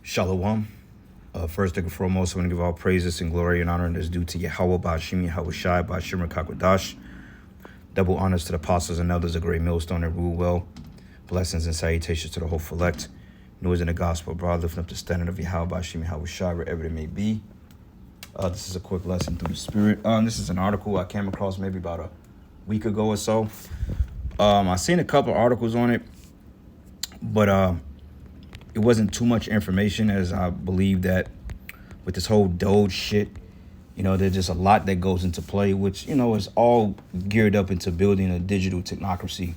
Shalom. First and foremost, I want to give all praises and glory and honor and is due to Yahweh, Ba'ashim, Yahweh Shai, Ba'ashim, Kakwadash. Double honors to the apostles and elders, a great millstone that rule well. Blessings and salutations to the whole elect. News in the gospel, broad, lifting up the standard of Yahweh, Ba'ashim, Yahweh Shai, wherever it may be. This is a quick lesson through the spirit. This is an article I came across maybe about a week ago or so. I seen a couple articles on it, but it wasn't too much information, as I believe that with this whole DOGE shit, there's just a lot that goes into play, which, is all geared up into building a digital technocracy.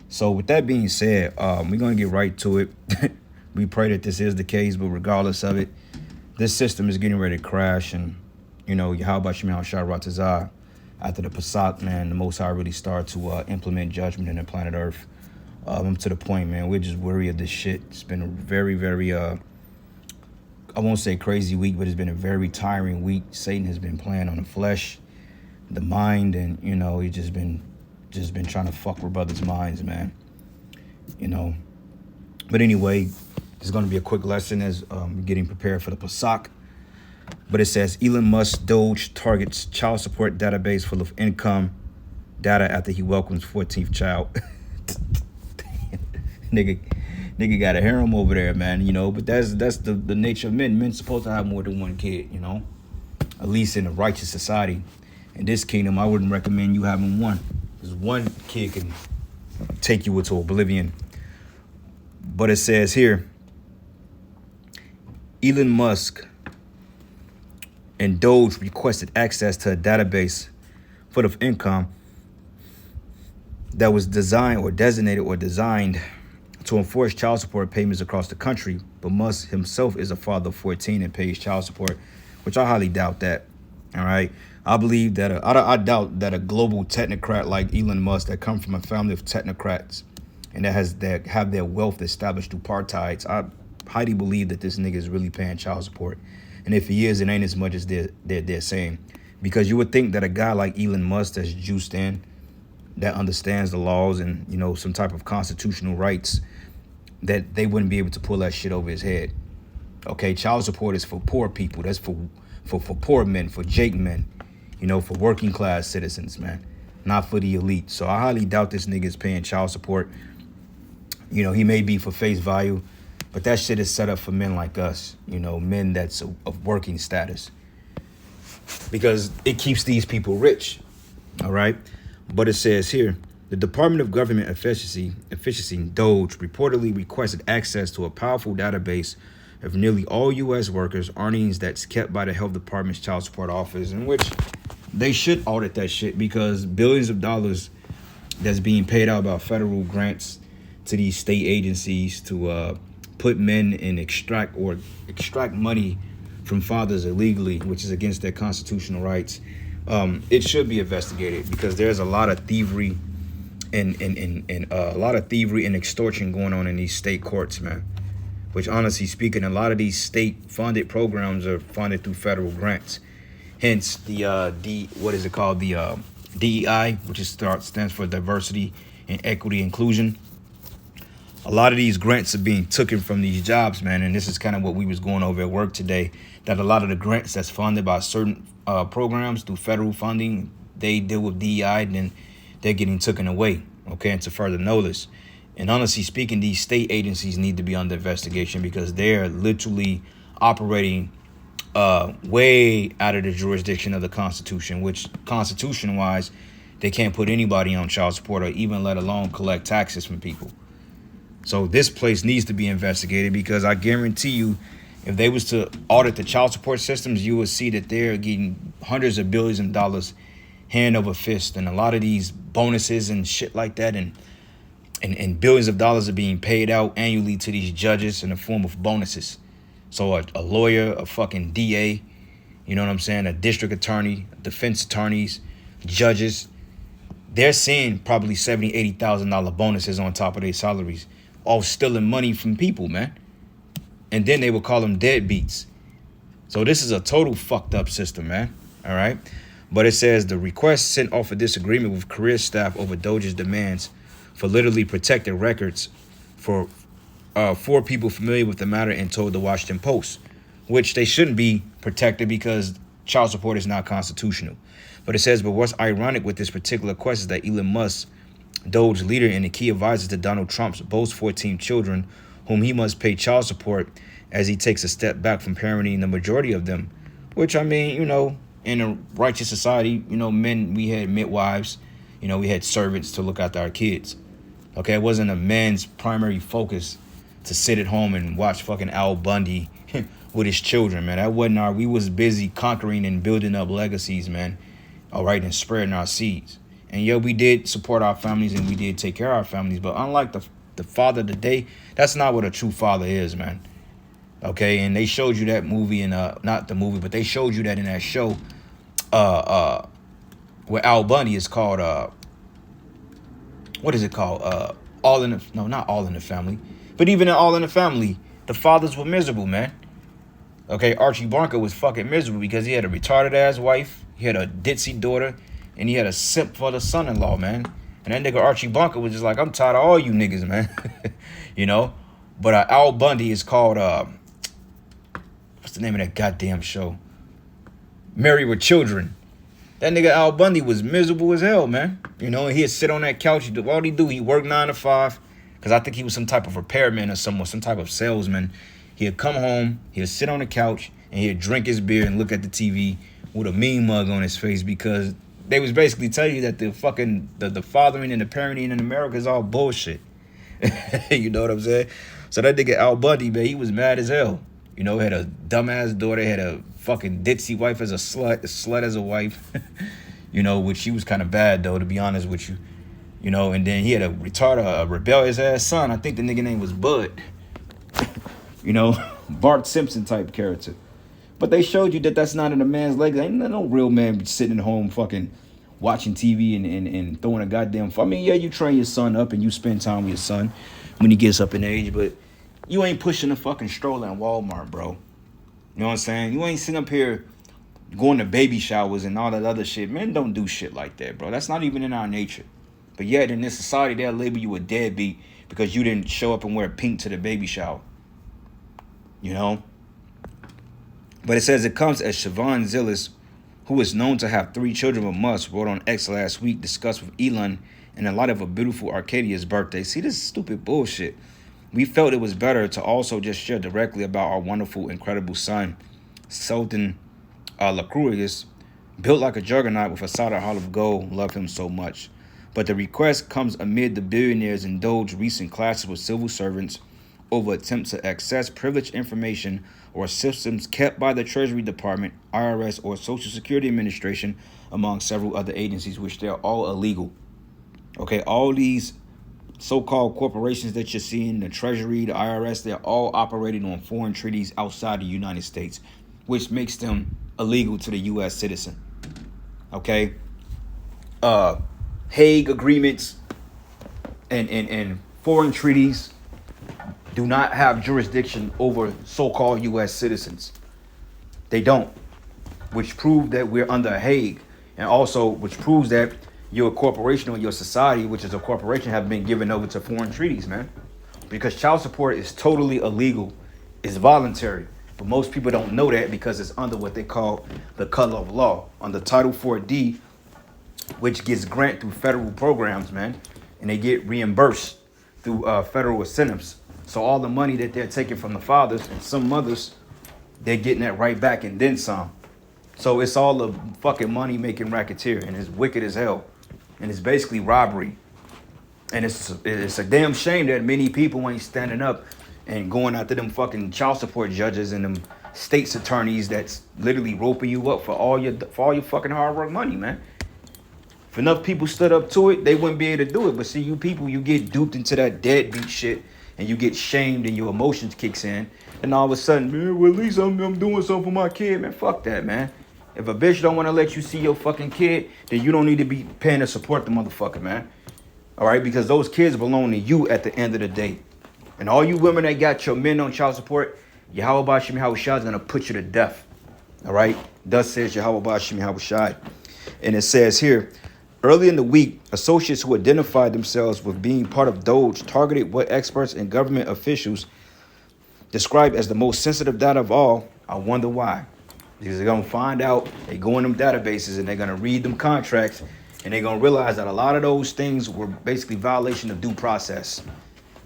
So with that being said, we're going to get right to it. We pray that this is the case, but regardless of it, this system is getting ready to crash. And, how about Shemel Shah Ratazah, after the Pesach, man, the Most High really started to implement judgment in the planet Earth. I'm to the point, man, we're just weary of this shit. It's been a very, very, I won't say crazy week, but it's been a very tiring week. Satan has been playing on the flesh, the mind, and, he's just been trying to fuck with brothers' minds, man. But anyway, it's going to be a quick lesson as getting prepared for the Pesach. But it says, Elon Musk DOGE targets child support database full of income data after he welcomes 14th child. Nigga got a harem over there, man, but that's the nature of men. Men supposed to have more than one kid, at least in a righteous society. In this kingdom, I wouldn't recommend you having one, because one kid can take you into oblivion. But it says here, Elon Musk and DOGE requested access to a database full of income that was designed to enforce child support payments across the country, but Musk himself is a father of 14 and pays child support, which I highly doubt that. All right, I believe that I doubt that a global technocrat like Elon Musk, that come from a family of technocrats and that have their wealth established through apartheid, I highly believe that this nigga is really paying child support. And if he is, it ain't as much as they're saying, because you would think that a guy like Elon Musk that's juiced in, that understands the laws and some type of constitutional rights, that they wouldn't be able to pull that shit over his head. Okay, child support is for poor people. That's for poor men, for Jake men, for working class citizens, man, not for the elite. So I highly doubt this nigga is paying child support. He may be for face value, but that shit is set up for men like us, men that's of working status, because it keeps these people rich. All right. But it says here, the Department of Government Efficiency, DOGE, reportedly requested access to a powerful database of nearly all U.S. workers' earnings that's kept by the Health Department's Child Support Office, in which they should audit that shit, because billions of dollars that's being paid out by federal grants to these state agencies to put men and extract money from fathers illegally, which is against their constitutional rights. It should be investigated, because there's a lot of thievery and extortion going on in these state courts, man. Which, honestly speaking, a lot of these state-funded programs are funded through federal grants. Hence the DEI, which stands for Diversity and Equity Inclusion. A lot of these grants are being taken from these jobs, man, and this is kind of what we was going over at work today. That a lot of the grants that's funded by certain programs through federal funding, they deal with DEI, and then they're getting taken away. Okay, and to further know this, and honestly speaking, these state agencies need to be under investigation, because they're literally operating way out of the jurisdiction of the Constitution, which constitution-wise, they can't put anybody on child support, or even let alone collect taxes from people. So this place needs to be investigated, because I guarantee you, if they was to audit the child support systems, you would see that they're getting hundreds of billions of dollars hand over fist. And a lot of these bonuses and shit like that, and billions of dollars are being paid out annually to these judges in the form of bonuses. So a lawyer, a fucking DA, a district attorney, defense attorneys, judges, they're seeing probably $70,000, $80,000 bonuses on top of their salaries, all stealing money from people, man. And then they will call them deadbeats. So this is a total fucked up system, man. All right. But it says the request sent off a disagreement with career staff over DOGE's demands for literally protected records for four people familiar with the matter and told the Washington Post, which they shouldn't be protected because child support is not constitutional. But it says, but what's ironic with this particular question is that Elon Musk, DOGE leader and a key advisor to Donald Trump's boast 14 children, whom he must pay child support as he takes a step back from parenting the majority of them. Which, I mean, you know, in a righteous society, you know, men, we had midwives, you know, we had servants to look after our kids. Okay, it wasn't a man's primary focus to sit at home and watch fucking Al Bundy with his children, man. That wasn't we was busy conquering and building up legacies, man. All right, and spreading our seeds. And yeah, we did support our families and we did take care of our families. But unlike the father today, that's not what a true father is, man. Okay, and they showed you that movie in not the movie, but they showed you that in that show where Al Bundy is called what is it called? Not All in the Family. But even in All in the Family, the fathers were miserable, man. Okay, Archie Bunker was fucking miserable because he had a retarded ass wife, he had a ditzy daughter, and he had a simp for the son-in-law, man. And that nigga Archie Bunker was just like, I'm tired of all you niggas, man. You know? But Al Bundy is called, what's the name of that goddamn show? Married with Children. That nigga Al Bundy was miserable as hell, man. You know, and he'd sit on that couch. What he do? He worked 9 to 5. Because I think he was some type of repairman or some type of salesman. He'd come home, he'd sit on the couch, and he'd drink his beer and look at the TV with a mean mug on his face because they was basically telling you that the fucking the fathering and the parenting in America is all bullshit. You know what I'm saying? So that nigga Al Bundy, man, he was mad as hell. You know, had a dumbass daughter, had a fucking ditzy wife as a slut as a wife. You know, which she was kind of bad though, to be honest with you. You know, and then he had a rebellious ass son. I think the nigga name was Bud. You know, Bart Simpson type character. But they showed you that that's not in a man's legacy. Ain't no real man sitting at home fucking watching TV and throwing a goddamn... I mean, yeah, you train your son up and you spend time with your son when he gets up in age, but you ain't pushing a fucking stroller in Walmart, bro. You know what I'm saying? You ain't sitting up here going to baby showers and all that other shit. Men don't do shit like that, bro. That's not even in our nature. But yet in this society, they'll label you a deadbeat because you didn't show up and wear pink to the baby shower. You know? But it says it comes as Siobhan Zillis, who is known to have 3 children with Musk, wrote on X last week, discussed with Elon in the light of a beautiful Arcadia's birthday. See, this is stupid bullshit. We felt it was better to also just share directly about our wonderful, incredible son, Selden Lacroix, built like a juggernaut with a solid heart of gold. Love him so much. But the request comes amid the billionaires and DOGE recent clashes with civil servants over attempts to access privileged information or systems kept by the Treasury Department, IRS, or Social Security Administration, among several other agencies, which they're all illegal. Okay, all these so-called corporations that you're seeing, the Treasury, the IRS, they're all operating on foreign treaties outside the United States, which makes them illegal to the U.S. citizen. Okay? Hague agreements and foreign treaties do not have jurisdiction over so-called U.S. citizens. They don't, which proves that we're under Hague, and also which proves that your corporation or your society, which is a corporation, have been given over to foreign treaties, man. Because child support is totally illegal. It's voluntary. But most people don't know that because it's under what they call the color of law, under Title 4D, which gets grant through federal programs, man. And they get reimbursed through federal incentives. So all the money that they're taking from the fathers and some mothers, they're getting that right back and then some. So it's all a fucking money-making racketeer, and it's wicked as hell. And it's basically robbery. And it's a damn shame that many people ain't standing up and going after them fucking child support judges and them state's attorneys that's literally roping you up for all your fucking hard work money, man. If enough people stood up to it, they wouldn't be able to do it. But see, you people, you get duped into that deadbeat shit, and you get shamed, and your emotions kicks in, and all of a sudden, man, well, at least I'm doing something for my kid, man. Fuck that, man. If a bitch don't want to let you see your fucking kid, then you don't need to be paying to support the motherfucker, man. All right, because those kids belong to you at the end of the day. And all you women that got your men on child support, Yahweh Shem Yahweh Shai is going to put you to death. All right? Thus says Yahweh Shem Yahweh Shai. And it says here, Early in the week, associates who identified themselves with being part of DOGE targeted what experts and government officials describe as the most sensitive data of all. I wonder why. Because they're going to find out, they go in them databases and they're going to read them contracts and they're going to realize that a lot of those things were basically violation of due process.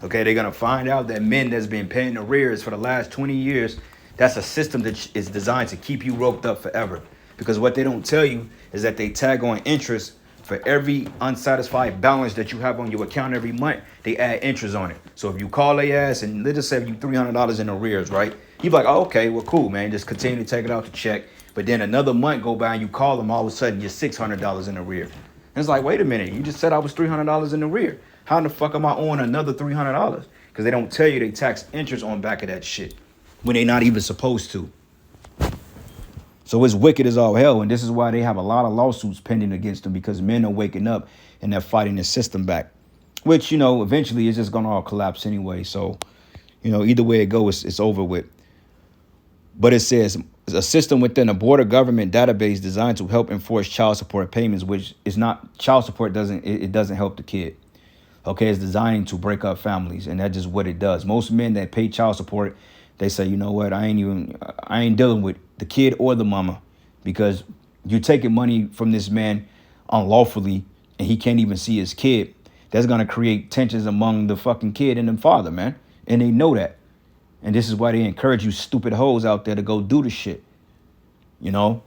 Okay, they're going to find out that men that's been paying arrears for the last 20 years, that's a system that is designed to keep you roped up forever. Because what they don't tell you is that they tag on interest for every unsatisfied balance that you have on your account every month. They add interest on it. So if you call their ass and let's just say you $300 in arrears, right? You're like, oh, okay, well, cool, man. Just continue to take it out the check. But then another month go by and you call them, all of a sudden you're $600 in arrear. And it's like, wait a minute, you just said I was $300 in arrear. How in the fuck am I owing another $300? Because they don't tell you they tax interest on back of that shit when they not even supposed to. So it's wicked as all hell, and this is why they have a lot of lawsuits pending against them, because men are waking up and they're fighting the system back, which, you know, eventually is just going to all collapse anyway. So, you know, either way it goes, it's over with. But it says a system within a border government database designed to help enforce child support payments, which is not, child support doesn't help the kid. Okay, it's designed to break up families, and that's just what it does. Most men that pay child support, they say, you know what, I ain't dealing with the kid or the mama, because you're taking money from this man unlawfully and he can't even see his kid. That's going to create tensions among the fucking kid and the father, man. And they know that. And this is why they encourage you stupid hoes out there to go do the shit, you know.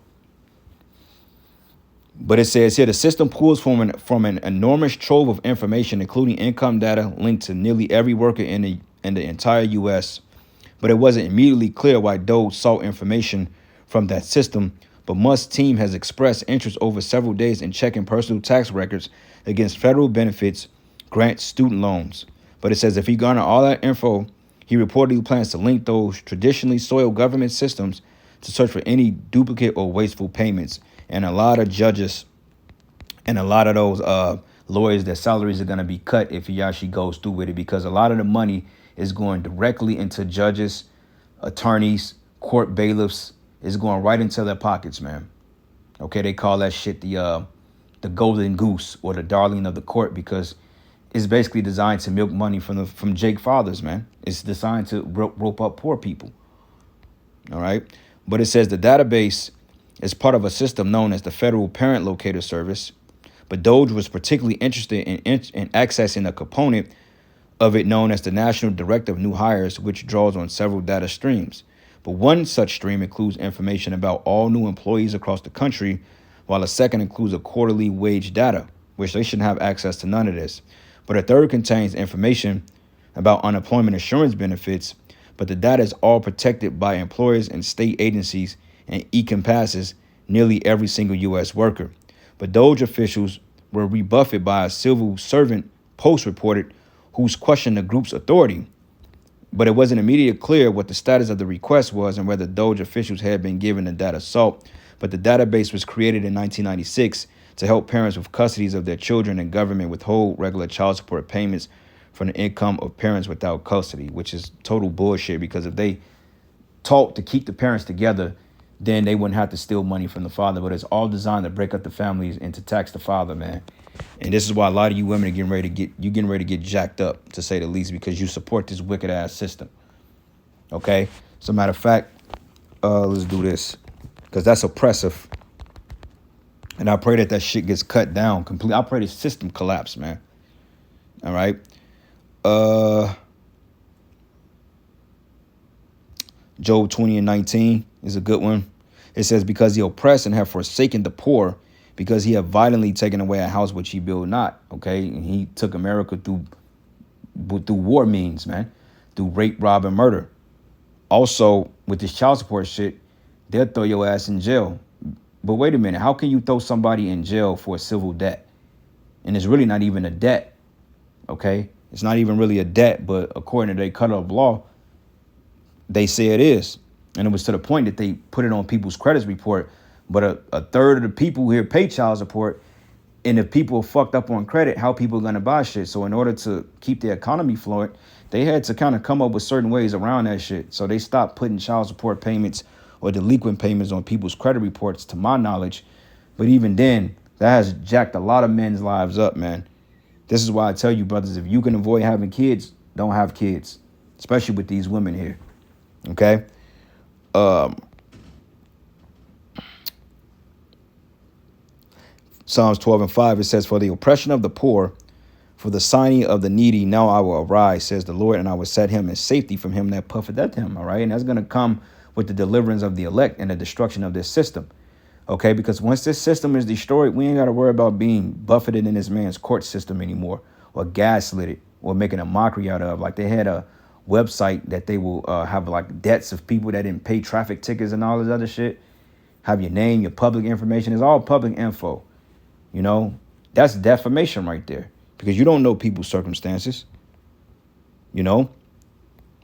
But it says here, the system pulls from an enormous trove of information, including income data linked to nearly every worker in the entire U.S., but it wasn't immediately clear why DOGE sought information from that system. But Musk's team has expressed interest over several days in checking personal tax records against federal benefits, grants, student loans. But it says if he garnered all that info, he reportedly plans to link those traditionally soiled government systems to search for any duplicate or wasteful payments. And a lot of judges and a lot of those lawyers, their salaries are going to be cut if he actually goes through with it, because a lot of the money is going directly into judges, attorneys, court bailiffs. Is going right into their pockets, man. Okay, they call that shit the golden goose or the darling of the court, because it's basically designed to milk money from Jake fathers, man. It's designed to rope up poor people. All right, but it says the database is part of a system known as the Federal Parent Locator Service. But DOGE was particularly interested in accessing a component of it known as the National Director of New Hires, which draws on several data streams. But one such stream includes information about all new employees across the country, while a second includes a quarterly wage data, which they shouldn't have access to none of this. But a third contains information about unemployment insurance benefits, but the data is all protected by employers and state agencies and encompasses nearly every single U.S. worker. But DOGE officials were rebuffed by a civil servant Post reported who's questioned the group's authority. But it wasn't immediately clear what the status of the request was and whether DOGE officials had been given the data sought. But the database was created in 1996 to help parents with custodies of their children, and government withhold regular child support payments from the income of parents without custody, which is total bullshit, because if they taught to keep the parents together, then they wouldn't have to steal money from the father. But it's all designed to break up the families and to tax the father, man. And this is why a lot of you women are getting ready to get jacked up, to say the least, because you support this wicked ass system. Okay? As a matter of fact, let's do this, because that's oppressive. And I pray that shit gets cut down completely. I pray the system collapse, man. All right? Job 20:19 is a good one. It says, because he oppressed and have forsaken the poor, because he have violently taken away a house which he built not. Okay? And he took America through war means, man. Through rape, rob, and murder. Also, with this child support shit, they'll throw your ass in jail. But wait a minute, how can you throw somebody in jail for a civil debt? And it's really not even a debt, okay? It's not even really a debt, but according to their cut-off law, they say it is. And it was to the point that they put it on people's credit report. But a third of the people here pay child support. And if people are fucked up on credit, how people are going to buy shit? So in order to keep the economy flowing, they had to kind of come up with certain ways around that shit. So they stopped putting child support payments or delinquent payments on people's credit reports, to my knowledge. But even then, That has jacked a lot of men's lives up, man. This is why I tell you, brothers, if you can avoid having kids, don't have kids, especially with these women here. Okay. Psalms 12:5, it says, for the oppression of the poor, for the signing of the needy, now I will arise, says the Lord, and I will set him in safety from him that puffeth at him. All right. And that's going to come with the deliverance of the elect and the destruction of this system. Okay. Because once this system is destroyed, we ain't got to worry about being buffeted in this man's court system anymore, or gaslit or making a mockery out of. Like they had a website that they will have like debts of people that didn't pay traffic tickets and all this other shit. Have your name, your public information. It's all public info. You know, that's defamation right there, because you don't know people's circumstances, you know.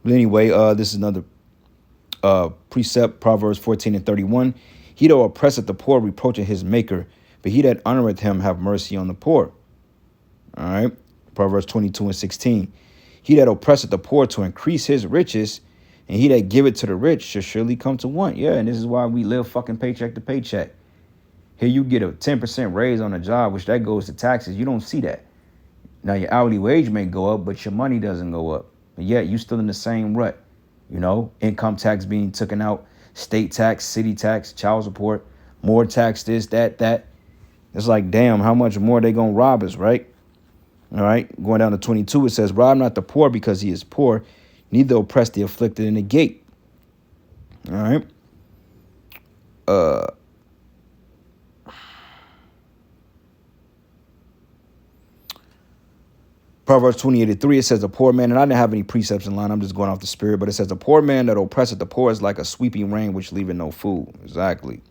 But anyway, this is another precept, Proverbs 14:31. He that oppresseth the poor reproacheth his maker, but he that honoreth him have mercy on the poor. All right. Proverbs 22:16. He that oppresseth the poor to increase his riches, and he that giveth to the rich shall surely come to want. Yeah, and this is why we live fucking paycheck to paycheck. Here you get a 10% raise on a job, which that goes to taxes. You don't see that. Now your hourly wage may go up, but your money doesn't go up. But yet you still in the same rut. You know, income tax being taken out, state tax, city tax, child support, more tax, this, that. It's like, damn, how much more they gonna rob us, right? All right, going down to 22, it says, rob not the poor because he is poor, neither oppress the afflicted in the gate. All right. Proverbs 28:3, it says, a poor man, and I didn't have any precepts in line, I'm just going off the spirit, but it says, a poor man that oppresseth the poor is like a sweeping rain which leaveth no food. Exactly.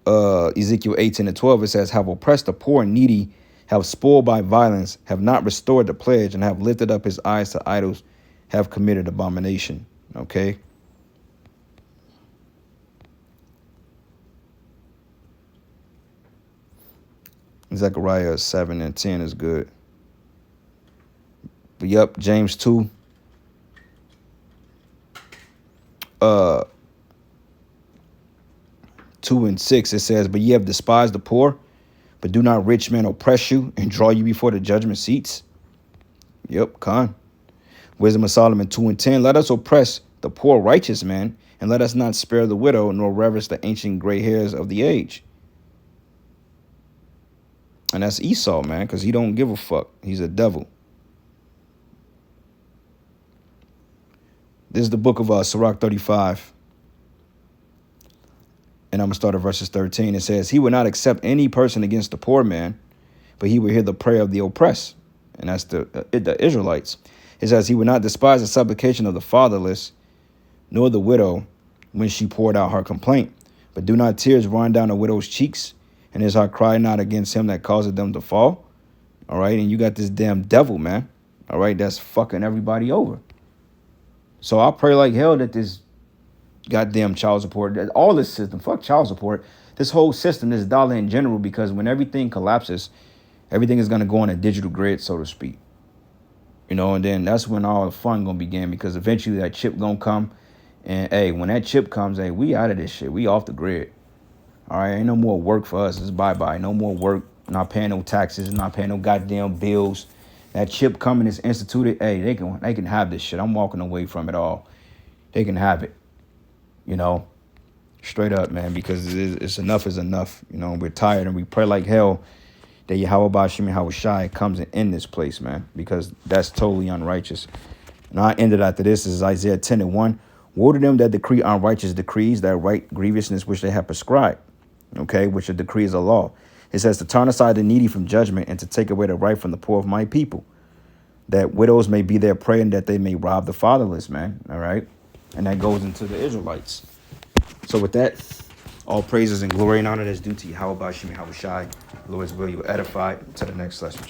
Ezekiel 18:12, it says, have oppressed the poor and needy, have spoiled by violence, have not restored the pledge, and have lifted up his eyes to idols, have committed abomination. Okay. Zechariah 7:10 is good. But yep, James 2. 2:6, it says, but ye have despised the poor, but do not rich men oppress you and draw you before the judgment seats? Yep, Khan. Wisdom of Solomon 2:10, let us oppress the poor righteous man, and let us not spare the widow, nor reverence the ancient gray hairs of the age. And that's Esau, man, because he don't give a fuck. He's a devil. This is the book of Sirach 35. And I'm going to start at verses 13. It says, he will not accept any person against the poor man, but he will hear the prayer of the oppressed. And that's the Israelites. It says, he will not despise the supplication of the fatherless, nor the widow when she poured out her complaint. But do not tears run down a widow's cheeks, and his heart cry not against him that causeth them to fall. All right. And you got this damn devil, man. All right. That's fucking everybody over. So I pray like hell that this goddamn child support, all this system, fuck child support, this whole system, this dollar in general, because when everything collapses, everything is going to go on a digital grid, so to speak. You know, and then that's when all the fun going to begin, because eventually that chip going to come. And, hey, when that chip comes, hey, we out of this shit. We off the grid. All right, ain't no more work for us. It's bye-bye. No more work. Not paying no taxes. Not paying no goddamn bills. That chip coming is instituted. Hey, they can have this shit. I'm walking away from it all. They can have it. You know, straight up, man, because it's enough is enough. You know, we're tired, and we pray like hell that Yahweh Bashim Yahushai comes and end this place, man, because that's totally unrighteous. And I ended after this is Isaiah 10:1. Woe to them that decree unrighteous decrees, that right grievousness which they have prescribed, okay, which a decree is a law. It says to turn aside the needy from judgment and to take away the right from the poor of my people, that widows may be their prey and that they may rob the fatherless, man. All right. And that goes into the Israelites. So with that, all praises and glory and honor that's due to Yahweh Bashim Yahushai. Lord's will you edify to the next lesson.